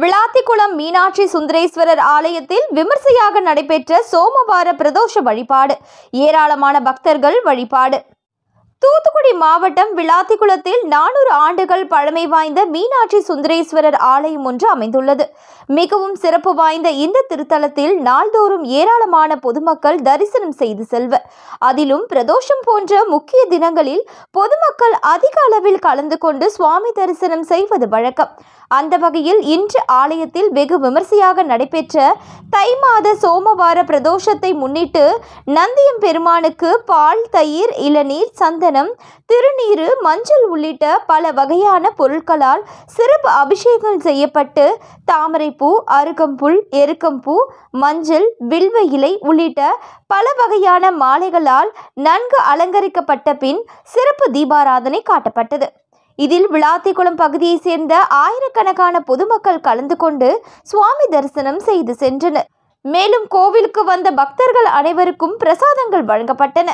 விளாத்திக்குளம் மீனாட்சி சுந்தரேஸ்வரர் ஆலயத்தில் விமர்சையாக நடைபெற்ற சோமவார பிரதோஷ வழிபாடு. ஏராளமான பக்தர்கள் வழிபாடு. தூத்துக்குடி மாவட்டம் விளாத்திக்குளத்தில் 400 ஆண்டுகள் பழமை வாய்ந்த மீனாட்சி சுந்தரேஸ்வரர் ஆலயம் ஒன்று அமைந்துள்ளது. மிகவும் சிறப்பு வாய்ந்த இந்த திருத்தலத்தில் நாள்தோறும் ஏராளமான பொதுமக்கள் தரிசனம் செய்து செல்வர். அதிலும் பிரதோஷம் போன்ற முக்கிய தினங்களில் பொதுமக்கள் அதிக அளவில் கலந்து கொண்டு சுவாமி தரிசனம் செய்வது வழக்கம். அந்த வகையில் இன்று ஆலயத்தில் வெகு விமர்சையாக நடைபெற்ற தை மாத சோமவார பிரதோஷத்தை முன்னிட்டு நந்தியம் பெருமானுக்கு பால், தயிர், இளநீர், சந்தனம், திருநீறு, மஞ்சள் உள்ளிட்ட பல வகையான பொருட்களால் சிறப்பு அபிஷேகம் செய்யப்பட்டு தாமரைப்பூ, அருகம்புல், எருக்கம்பூ, மஞ்சள், வில்வ இலை உள்ளிட்ட பல வகையான மாலைகளால் நன்கு அலங்கரிக்கப்பட்ட பின் சிறப்பு தீபாராதனை காட்டப்பட்டது. இதில் விளாத்திக்குளம் பகுதியை சேர்ந்த ஆயிரக்கணக்கான பொதுமக்கள் கலந்து கொண்டு சுவாமி தரிசனம் செய்து சென்றனர். மேலும் கோவிலுக்கு வந்த பக்தர்கள் அனைவருக்கும் பிரசாதங்கள் வழங்கப்பட்டன.